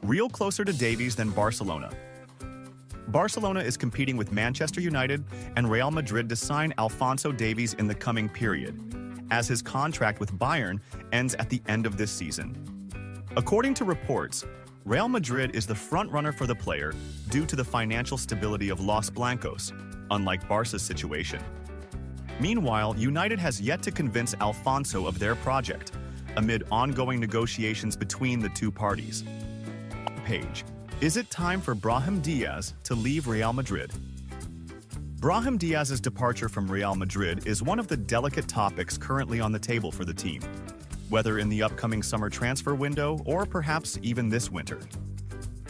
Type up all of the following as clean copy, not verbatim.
real closer to Davies than Barcelona. Barcelona is competing with Manchester United and Real Madrid to sign Alphonso Davies in the coming period, as his contract with Bayern ends at the end of this season. According to reports, Real Madrid is the front-runner for the player due to the financial stability of Los Blancos, unlike Barca's situation. Meanwhile, United has yet to convince Alphonso of their project, amid ongoing negotiations between the two parties. Page. Is it time for Brahim Diaz to leave Real Madrid? Brahim Diaz's departure from Real Madrid is one of the delicate topics currently on the table for the team, whether in the upcoming summer transfer window or perhaps even this winter.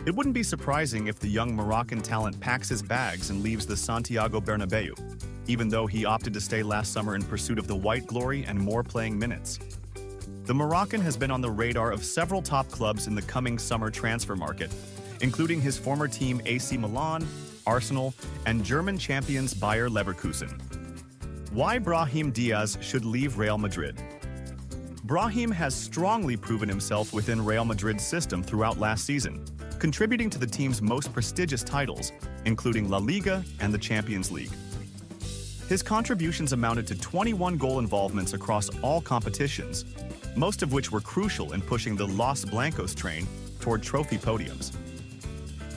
It wouldn't be surprising if the young Moroccan talent packs his bags and leaves the Santiago Bernabeu, even though he opted to stay last summer in pursuit of the white glory and more playing minutes. The Moroccan has been on the radar of several top clubs in the coming summer transfer market, including his former team AC Milan, Arsenal, and German champions Bayer Leverkusen. Why Brahim Diaz should leave Real Madrid? Brahim has strongly proven himself within Real Madrid's system throughout last season, contributing to the team's most prestigious titles, including La Liga and the Champions League. His contributions amounted to 21 goal involvements across all competitions, most of which were crucial in pushing the Los Blancos train toward trophy podiums.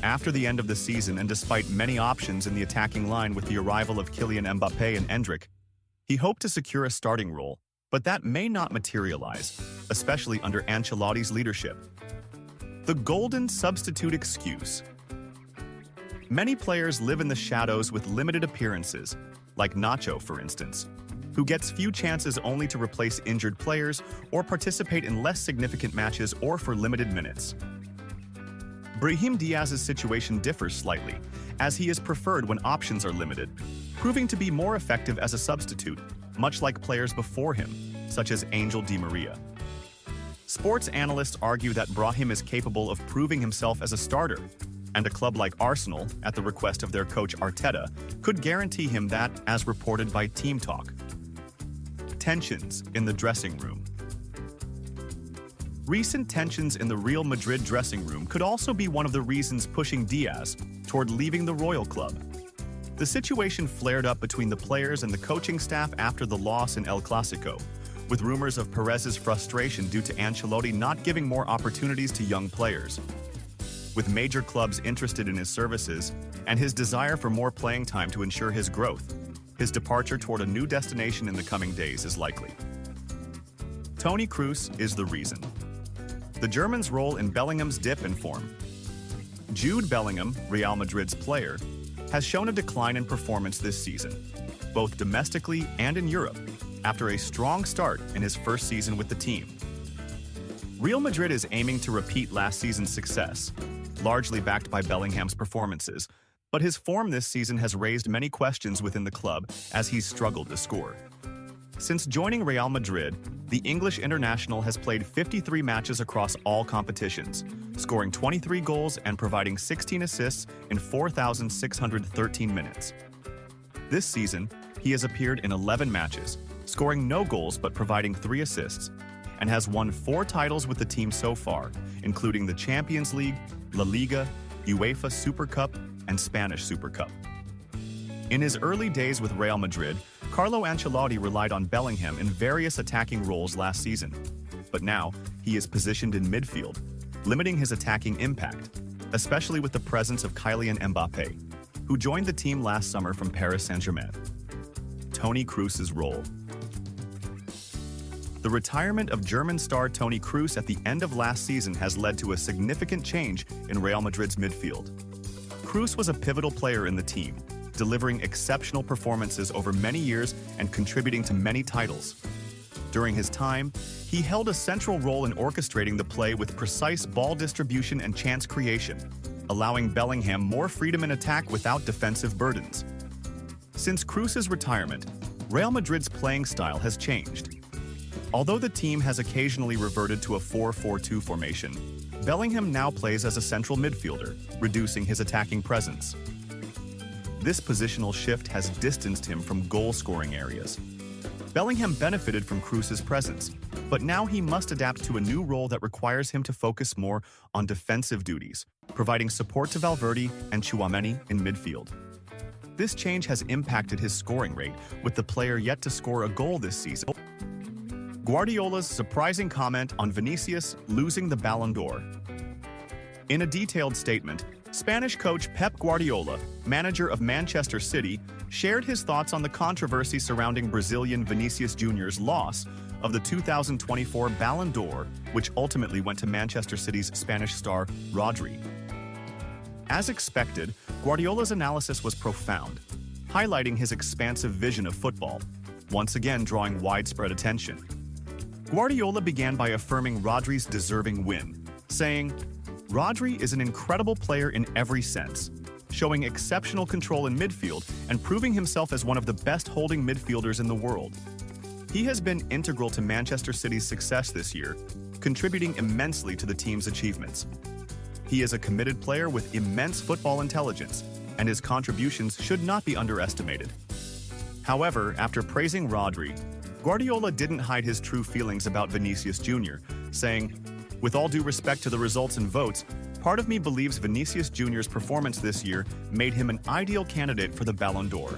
After the end of the season, and despite many options in the attacking line with the arrival of Kylian Mbappé and Endrick, he hoped to secure a starting role, but that may not materialize, especially under Ancelotti's leadership. The golden substitute excuse. Many players live in the shadows with limited appearances, like Nacho, for instance, who gets few chances only to replace injured players or participate in less significant matches or for limited minutes. Brahim Diaz's situation differs slightly, as he is preferred when options are limited, proving to be more effective as a substitute, much like players before him, such as Angel Di Maria. Sports analysts argue that Brahim is capable of proving himself as a starter, and a club like Arsenal, at the request of their coach Arteta, could guarantee him that, as reported by Team Talk. Tensions in the dressing room. Recent tensions in the Real Madrid dressing room could also be one of the reasons pushing Diaz toward leaving the Royal Club. The situation flared up between the players and the coaching staff after the loss in El Clasico, with rumors of Perez's frustration due to Ancelotti not giving more opportunities to young players. With major clubs interested in his services and his desire for more playing time to ensure his growth, his departure toward a new destination in the coming days is likely. Toni Kroos is the reason. The German's role in Bellingham's dip in form. Jude Bellingham, Real Madrid's player, has shown a decline in performance this season, both domestically and in Europe, after a strong start in his first season with the team. Real Madrid is aiming to repeat last season's success, largely backed by Bellingham's performances, but his form this season has raised many questions within the club as he's struggled to score. Since joining Real Madrid, the English international has played 53 matches across all competitions, scoring 23 goals and providing 16 assists in 4,613 minutes. This season, he has appeared in 11 matches, scoring no goals but providing 3 assists, and has won 4 titles with the team so far, including the Champions League, La Liga, UEFA Super Cup, and Spanish Super Cup. In his early days with Real Madrid, Carlo Ancelotti relied on Bellingham in various attacking roles last season, but now he is positioned in midfield, limiting his attacking impact, especially with the presence of Kylian Mbappé, who joined the team last summer from Paris Saint-Germain. Toni Kroos's role. The retirement of German star Toni Kroos at the end of last season has led to a significant change in Real Madrid's midfield. Kroos was a pivotal player in the team, delivering exceptional performances over many years and contributing to many titles. During his time, he held a central role in orchestrating the play with precise ball distribution and chance creation, allowing Bellingham more freedom in attack without defensive burdens. Since Kroos's retirement, Real Madrid's playing style has changed. Although the team has occasionally reverted to a 4-4-2 formation, Bellingham now plays as a central midfielder, reducing his attacking presence. This positional shift has distanced him from goal-scoring areas. Bellingham benefited from Kroos' presence, but now he must adapt to a new role that requires him to focus more on defensive duties, providing support to Valverde and Tchouaméni in midfield. This change has impacted his scoring rate, with the player yet to score a goal this season. Guardiola's surprising comment on Vinicius losing the Ballon d'Or. In a detailed statement, Spanish coach Pep Guardiola, manager of Manchester City, shared his thoughts on the controversy surrounding Brazilian Vinicius Jr.'s loss of the 2024 Ballon d'Or, which ultimately went to Manchester City's Spanish star Rodri. As expected, Guardiola's analysis was profound, highlighting his expansive vision of football, once again drawing widespread attention. Guardiola began by affirming Rodri's deserving win, saying, "Rodri is an incredible player in every sense, showing exceptional control in midfield and proving himself as one of the best holding midfielders in the world. He has been integral to Manchester City's success this year, contributing immensely to the team's achievements. He is a committed player with immense football intelligence, and his contributions should not be underestimated." However, after praising Rodri, Guardiola didn't hide his true feelings about Vinicius Jr., saying, "With all due respect to the results and votes, part of me believes Vinicius Jr.'s performance this year made him an ideal candidate for the Ballon d'Or."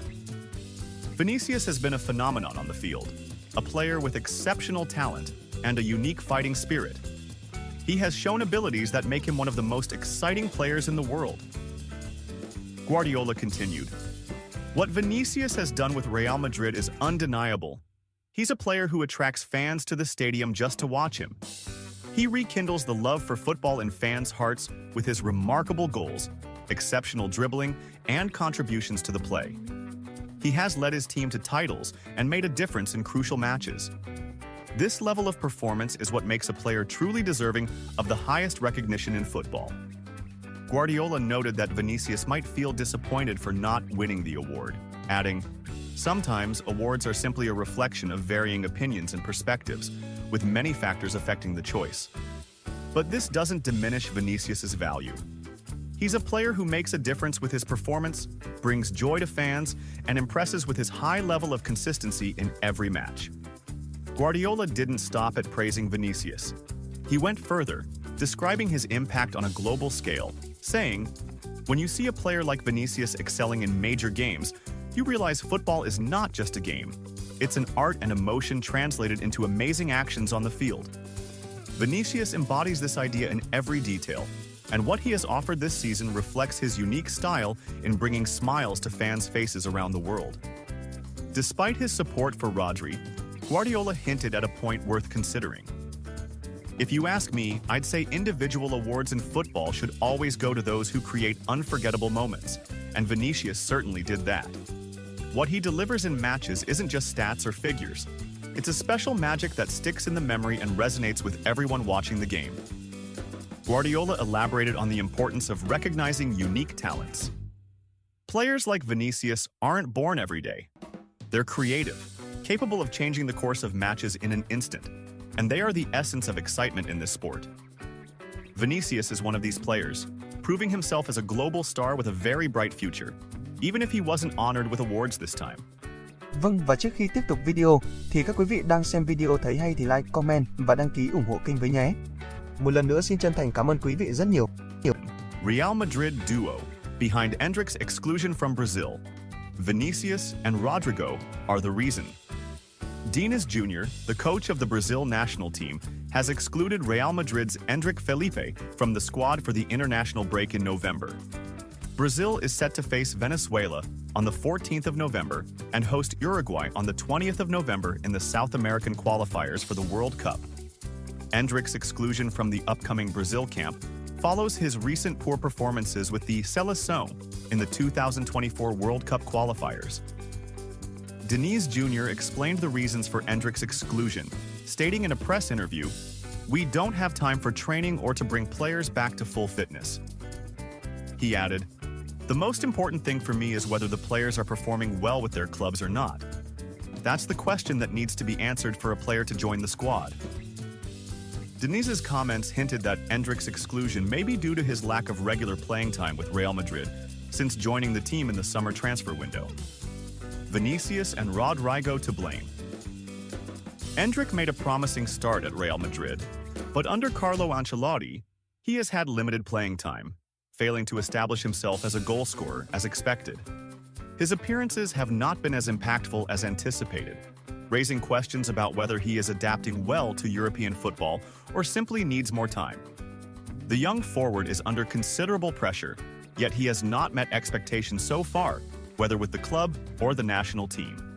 Vinicius has been a phenomenon on the field, a player with exceptional talent and a unique fighting spirit. He has shown abilities that make him one of the most exciting players in the world. Guardiola continued, "What Vinicius has done with Real Madrid is undeniable. He's a player who attracts fans to the stadium just to watch him. He rekindles the love for football in fans' hearts with his remarkable goals, exceptional dribbling, and contributions to the play. He has led his team to titles and made a difference in crucial matches. This level of performance is what makes a player truly deserving of the highest recognition in football." Guardiola noted that Vinicius might feel disappointed for not winning the award, adding, "Sometimes awards are simply a reflection of varying opinions and perspectives, with many factors affecting the choice. But this doesn't diminish Vinicius's value. He's a player who makes a difference with his performance, brings joy to fans, and impresses with his high level of consistency in every match." Guardiola didn't stop at praising Vinicius. He went further, describing his impact on a global scale, saying, "When you see a player like Vinicius excelling in major games, you realize football is not just a game. It's an art and emotion translated into amazing actions on the field." Vinicius embodies this idea in every detail, and what he has offered this season reflects his unique style in bringing smiles to fans' faces around the world. Despite his support for Rodri, Guardiola hinted at a point worth considering. "If you ask me, I'd say individual awards in football should always go to those who create unforgettable moments, and Vinicius certainly did that. What he delivers in matches isn't just stats or figures. It's a special magic that sticks in the memory and resonates with everyone watching the game." Guardiola elaborated on the importance of recognizing unique talents. Players like Vinicius aren't born every day. They're creative, capable of changing the course of matches in an instant, and they are the essence of excitement in this sport. Vinicius is one of these players, proving himself as a global star with a very bright future, even if he wasn't honored with awards this time. Vâng, và trước khi tiếp tục video, thì các quý vị đang xem video thấy hay thì like, comment và đăng ký ủng hộ kênh với nhé. Một lần nữa xin chân thành cảm ơn quý vị rất nhiều. Real Madrid duo, behind Endrick's exclusion from Brazil. Vinicius and Rodrigo are the reason. Diaz Jr., the coach of the Brazil national team, has excluded Real Madrid's Endrick Felipe from the squad for the international break in November. Brazil is set to face Venezuela on the 14th of November and host Uruguay on the 20th of November in the South American qualifiers for the World Cup. Endrick's exclusion from the upcoming Brazil camp follows his recent poor performances with the Seleção in the 2024 World Cup qualifiers. Diaz Jr. explained the reasons for Endrick's exclusion, stating in a press interview, "We don't have time for training or to bring players back to full fitness." He added, "The most important thing for me is whether the players are performing well with their clubs or not. That's the question that needs to be answered for a player to join the squad." Diniz's comments hinted that Endrick's exclusion may be due to his lack of regular playing time with Real Madrid since joining the team in the summer transfer window. Vinicius and Rodrigo to blame. Endrick made a promising start at Real Madrid, but under Carlo Ancelotti, he has had limited playing time, failing to establish himself as a goal scorer as expected. His appearances have not been as impactful as anticipated, raising questions about whether he is adapting well to European football or simply needs more time. The young forward is under considerable pressure, yet he has not met expectations so far, whether with the club or the national team.